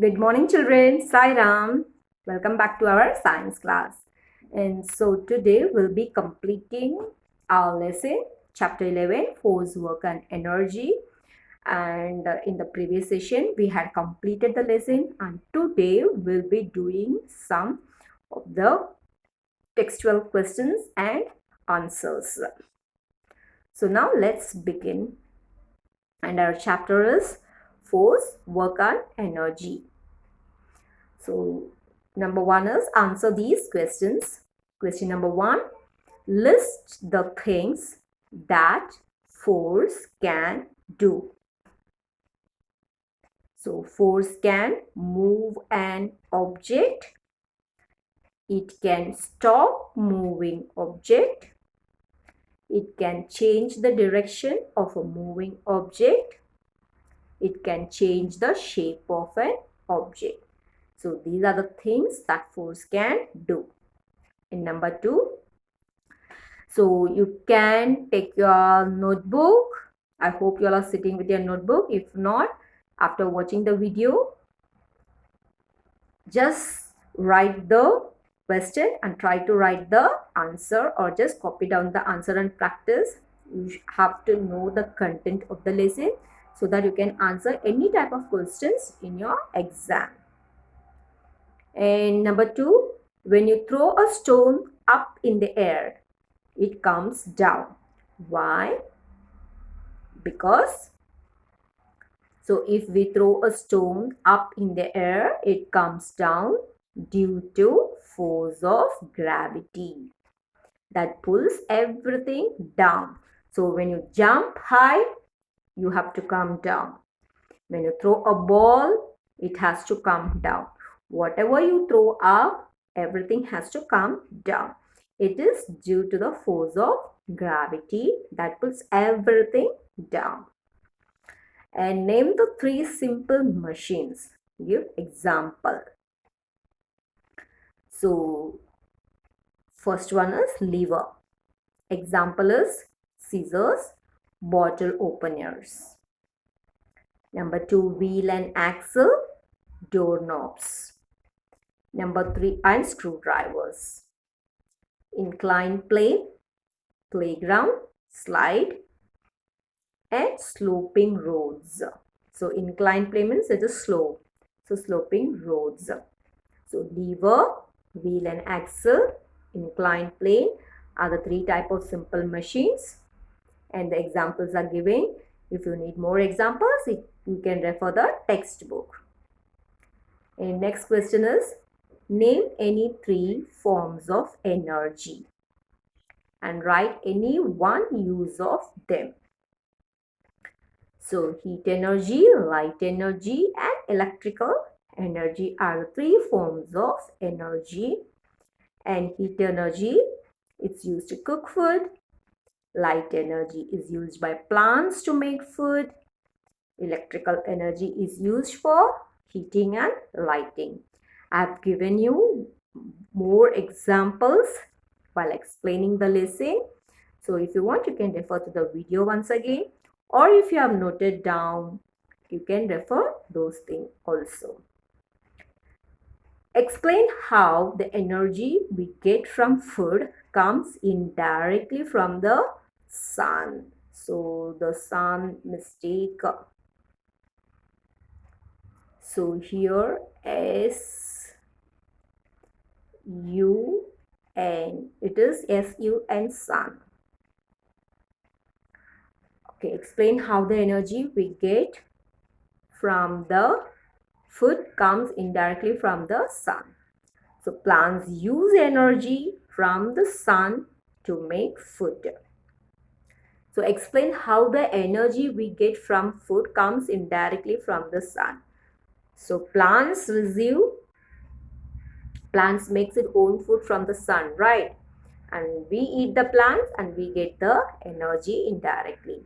Good morning, children. Sai Ram. Welcome back to our science class. And so today we'll be completing our lesson, chapter 11, force, work, and energy. And in the previous session, we had completed the lesson, and today we'll be doing some of the textual questions and answers. So now let's begin. And our chapter is force, work, and energy. So number one is answer these questions. Question number one, list the things that force can do. So force can move an object. It can stop moving object. It can change the direction of a moving object. It can change the shape of an object. So these are the things that force can do. And number two, so you can take your notebook. I hope you all are sitting with your notebook. If not, after watching the video, just write the question and try to write the answer, or just copy down the answer and practice. You have to know the content of the lesson so that you can answer any type of questions in your exam. And number two, when you throw a stone up in the air, it comes down. Why? Because, so if we throw a stone up in the air, it comes down due to force of gravity that pulls everything down. So when you jump high, you have to come down. When you throw a ball, it has to come down. Whatever you throw up, everything has to come down. It is due to the force of gravity that pulls everything down. And name the three simple machines. Give example. So first one is lever. Example is scissors, bottle openers. Number two, wheel and axle, doorknobs. Number three, and screwdrivers. Inclined plane, playground, slide, and sloping roads. So inclined plane means it is slope. So sloping roads. So lever, wheel and axle, inclined plane are the three type of simple machines, and the examples are given. If you need more examples, you can refer the textbook. And next question is, name any three forms of energy and write any one use of them. So heat energy, light energy, and electrical energy are the three forms of energy. And heat energy, it's used to cook food. Light energy is used by plants to make food. Electrical energy is used for heating and lighting. I have given you more examples while explaining the lesson. So if you want, you can refer to the video once again, or if you have noted down, you can refer those things also. Explain how the energy we get from food comes indirectly from the sun. So the sun mistake. So here S-U-N. It is S-U-N, sun. Okay, explain how the energy we get from the food comes indirectly from the sun. So plants use energy from the sun to make food. So explain how the energy we get from food comes indirectly from the sun. So plants makes its own food from the sun, right? And we eat the plants and we get the energy indirectly.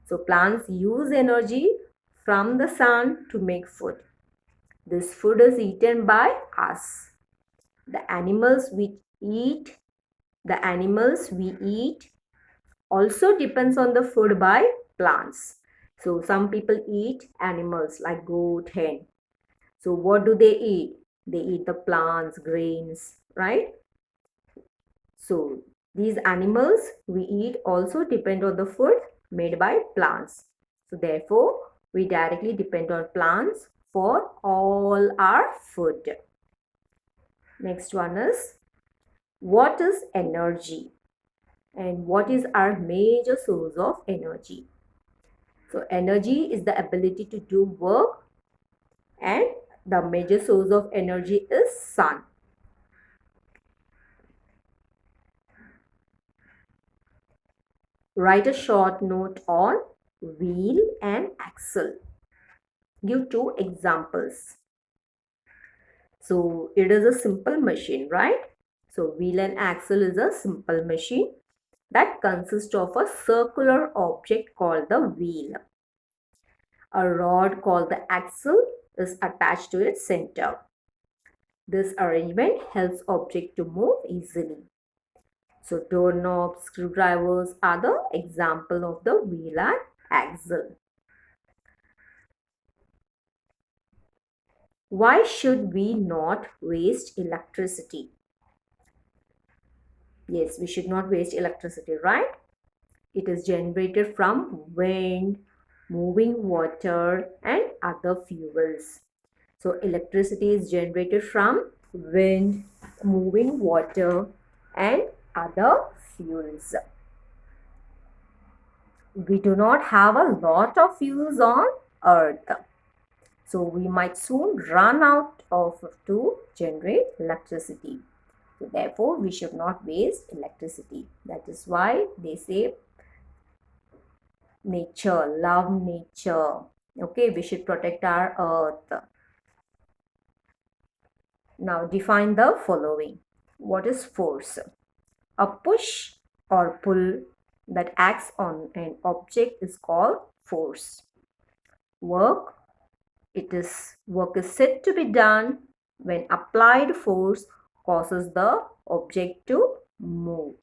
So plants use energy from the sun to make food. This food is eaten by us. The animals we eat also depends on the food by plants. So some people eat animals like goat, hen. So what do they eat? They eat the plants, grains, right? So these animals we eat also depend on the food made by plants. So therefore, we directly depend on plants for all our food. Next one is, what is energy and what is our major source of energy? So energy is the ability to do work, and the major source of energy is sun. Write a short note on wheel and axle. Give two examples. So it is a simple machine, right? So wheel and axle is a simple machine that consists of a circular object called the wheel. A rod called the axle is attached to its center. This arrangement helps object to move easily. So doorknobs, screwdrivers are the example of the wheel and axle. Why should we not waste electricity? Yes, we should not waste electricity, right? It is generated from wind, moving water, and other fuels. So electricity is generated from wind, moving water, and other fuels. We do not have a lot of fuels on earth. So we might soon run out of to generate electricity. So therefore, we should not waste electricity. That is why they say nature, love nature. Okay, we should protect our earth. Now define the following. What is force? A push or pull that acts on an object is called force. Work. Work is said to be done when applied force causes the object to move.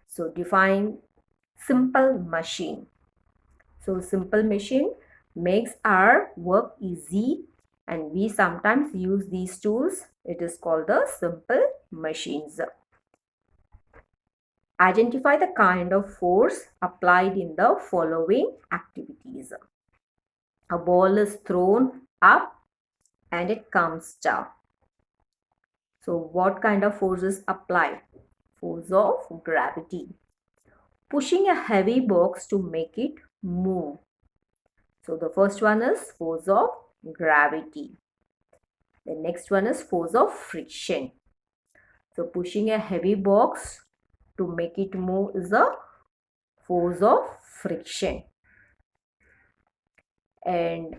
So define simple machine. So simple machine makes our work easy, and we sometimes use these tools. It is called the simple machines. Identify the kind of force applied in the following activities. A ball is thrown up and it comes down. So what kind of force is applied? Force of gravity. Pushing a heavy box to make it move. So the first one is force of gravity. The next one is force of friction. So pushing a heavy box to make it move is a force of friction. And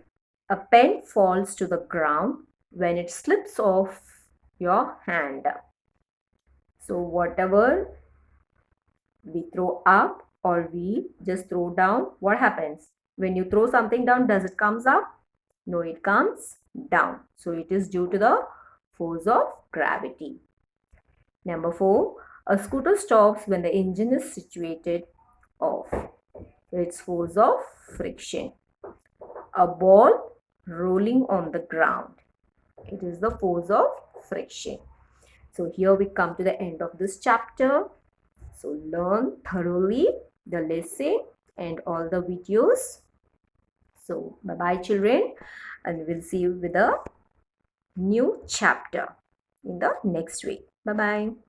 a pen falls to the ground when it slips off your hand. So whatever we throw up or we just throw down, what happens? When you throw something down, does it comes up? No, it comes down. So it is due to the force of gravity. Number 4, a scooter stops when the engine is situated off. It's force of friction. A ball rolling on the ground. It is the force of friction. So here we come to the end of this chapter. So learn thoroughly the lesson and all the videos. So bye bye children, and we'll see you with a new chapter in the next week. Bye bye.